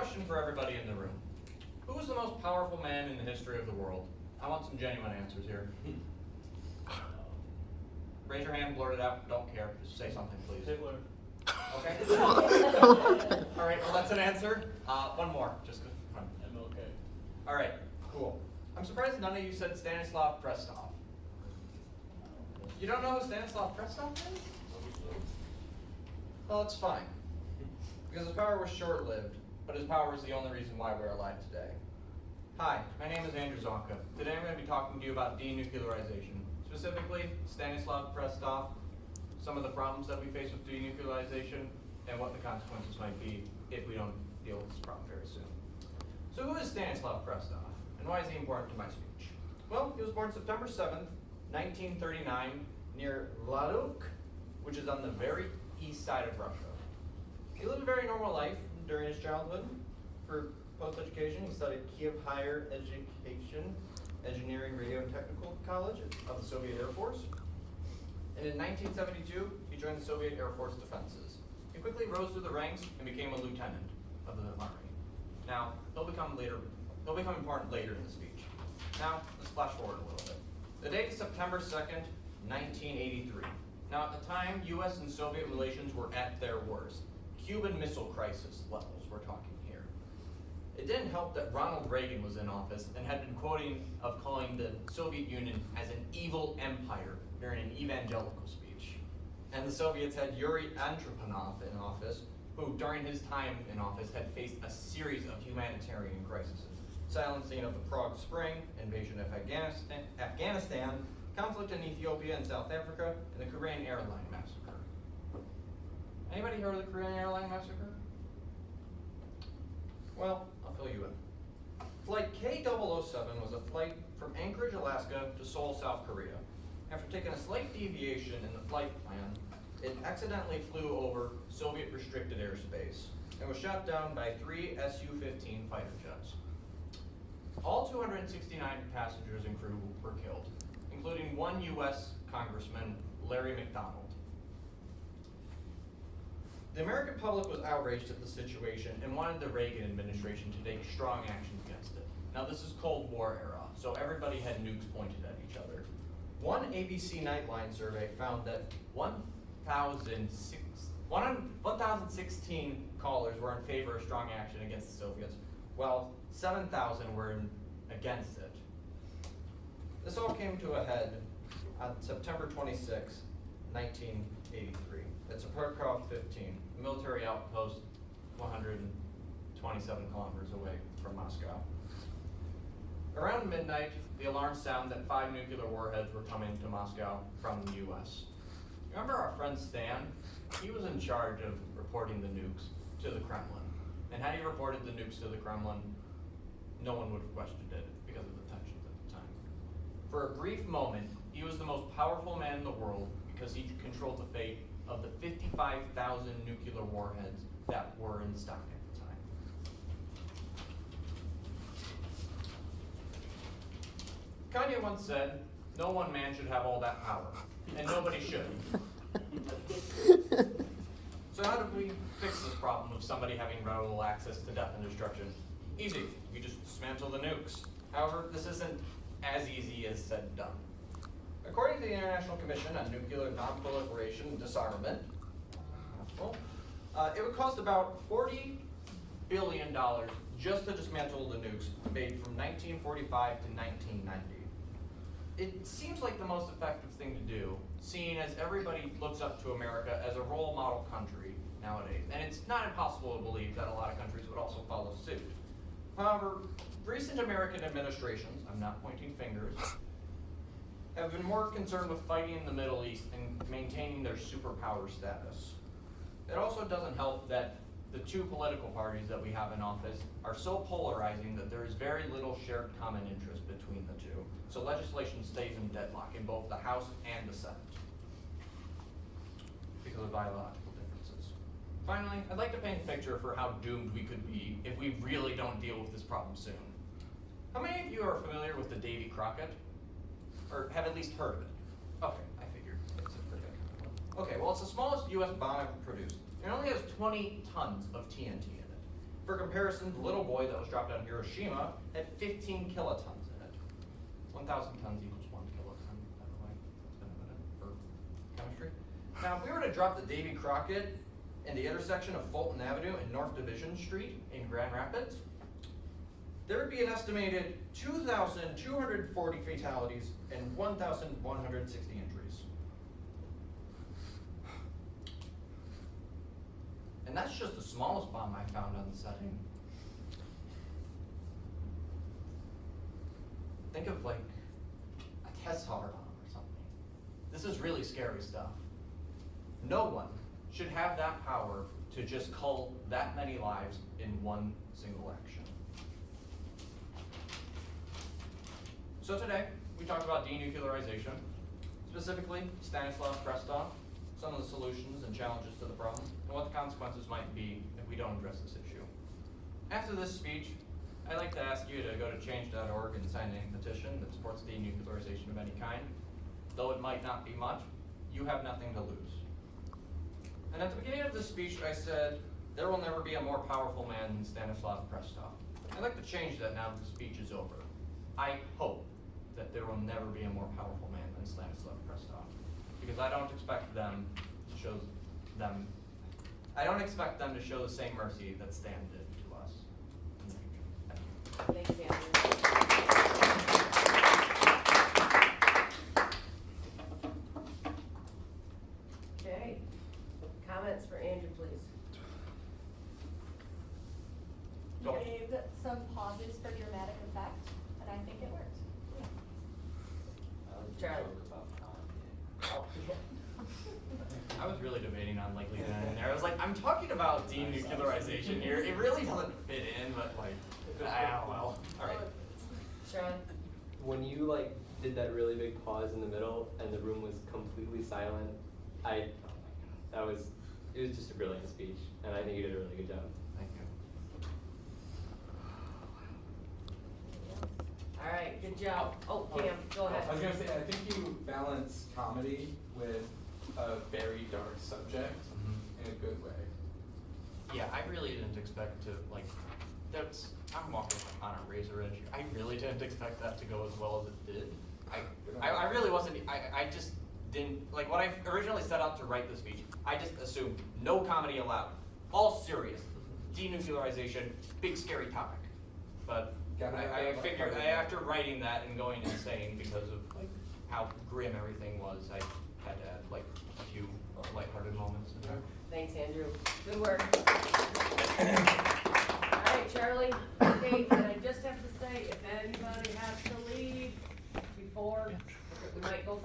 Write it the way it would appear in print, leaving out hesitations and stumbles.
question for everybody in the room. Who was the most powerful man in the history of the world? I want some genuine answers here. Raise your hand, blurt it out, don't care. Just say something, please. Hitler. Okay. All right, well, that's an answer. One more, just for fun. MLK. All right, cool. I'm surprised none of you said Stanislav Prestov. You don't know who Stanislav Prestov is? Well, it's fine. Because his power was short-lived, but his power is the only reason why we're alive today. Hi, my name is Andrew Zonka. Today I'm going to be talking to you about denuclearization. Specifically, Stanislav Prestov, some of the problems that we face with denuclearization, and what the consequences might be if we don't deal with this problem very soon. So who is Stanislav Prestov, and why is he important to my speech? Well, he was born September 7th, 1939, near Laduk, which is on the very east side of Russia. He lived a very normal life during his childhood. For post-education, he studied Kiev Higher Education, Engineering, Radio, and Technical College of the Soviet Air Force. And in 1972, he joined the Soviet Air Force Defenses. He quickly rose through the ranks and became a lieutenant of the Army. Now, he'll become important later in the speech. Now, let's flash forward a little bit. The date is September 2nd, 1983. Now, at the time, US and Soviet relations were at their worst. Cuban Missile Crisis levels, we're talking here. It didn't help that Ronald Reagan was in office and had been calling the Soviet Union as an evil empire during an evangelical speech. And the Soviets had Yuri Androponov in office, who during his time in office had faced a series of humanitarian crises. Silencing of the Prague Spring, invasion of Afghanistan, conflict in Ethiopia and South Africa, and the Korean airline massacre. Anybody heard of the Korean airline massacre? Well, I'll fill you in. Flight K007 was a flight from Anchorage, Alaska to Seoul, South Korea. After taking a slight deviation in the flight plan, it accidentally flew over Soviet restricted airspace and was shot down by 3 Su-15 fighter jets. All 269 passengers and crew were killed, including one US Congressman, Larry McDonald. The American public was outraged at the situation and wanted the Reagan administration to take strong action against it. Now, this is Cold War era, so everybody had nukes pointed at each other. One ABC Nightline survey found that 1,016 callers were in favor of strong action against the Soviets, while 7,000 were against it. This all came to a head on September 26, 1983. It's a Perkov 15, a military outpost 127 kilometers away from Moscow. Around midnight, the alarm sounded that 5 nuclear warheads were coming to Moscow from the US. Remember our friend Stan? He was in charge of reporting the nukes to the Kremlin. And had he reported the nukes to the Kremlin, no one would have questioned it because of the tensions at the time. For a brief moment, he was the most powerful man in the world because he controlled the fate of the 55,000 nuclear warheads that were in stock at the time. Kanye once said, "No one man should have all that power, and nobody should." So how do we fix this problem of somebody having rebel access to death and destruction? Easy, we just dismantle the nukes. However, this isn't as easy as said and done. According to the International Commission on Nuclear Non-Proliferation and Disarmament, it would cost about $40 billion just to dismantle the nukes made from 1945 to 1990. It seems like the most effective thing to do, seeing as everybody looks up to America as a role model country nowadays. And it's not impossible to believe that a lot of countries would also follow suit. However, recent American administrations, I'm not pointing fingers, have been more concerned with fighting in the Middle East and maintaining their superpower status. It also doesn't help that the two political parties that we have in office are so polarizing that there is very little shared common interest between the two. So legislation stays in deadlock in both the House and the Senate because of biological differences. Finally, I'd like to paint a picture for how doomed we could be if we really don't deal with this problem soon. How many of you are familiar with the Davy Crockett? Or have at least heard of it? Okay, I figured. Okay, well, it's the smallest US bomb ever produced. It only has 20 tons of TNT in it. For comparison, the little boy that was dropped on Hiroshima had 15 kilotons in it. 1,000 tons equals 1 kiloton, by the way. That's been a minute for chemistry. Now, if we were to drop the Davy Crockett in the intersection of Fulton Avenue and North Division Street in Grand Rapids, there would be an estimated 2,240 fatalities and 1,160 injuries. And that's just the smallest bomb I found on the setting. Think of like a test hard bomb or something. This is really scary stuff. No one should have that power to just cull that many lives in one single action. So today, we talked about denuclearization, specifically Stanislav Krestov, some of the solutions and challenges to the problem, and what the consequences might be if we don't address this issue. After this speech, I'd like to ask you to go to change.org and sign a petition that supports denuclearization of any kind. Though it might not be much, you have nothing to lose. And at the beginning of this speech, I said, there will never be a more powerful man than Stanislav Krestov. I'd like to change that now that the speech is over. I hope that there will never be a more powerful man than Stanislav Krestov. Because I don't expect them to show the same mercy that Stan did to us in the future. Thank you. Thanks, Andrew. Okay. Comments for Andrew, please. You gave some pauses for dramatic effect, and I think it worked. Charlie. Oh, yeah. I was really debating on like leaving that in there. I was like, I'm talking about denuclearization here. It really doesn't fit in, but like, well. All right. Sean? When you like did that really big pause in the middle and the room was completely silent, it was just a brilliant speech, and I think you did a really good job. Thank you. All right, good job. Oh, Cam, go ahead. I was gonna say, I think you balance comedy with a very dark subject in a good way. Yeah, I really didn't expect to like. I'm walking on a razor edge. I really didn't expect that to go as well as it did. I really wasn't. I just didn't like what I originally set out to write the speech. I just assumed no comedy allowed, all serious, denuclearization, big scary topic. But I figured after writing that and going insane because of like how grim everything was, I had to add like a few lighthearted moments. Thanks, Andrew. Good work. All right, Charlie. Okay, and I just have to say, if anybody has to leave before, we might go.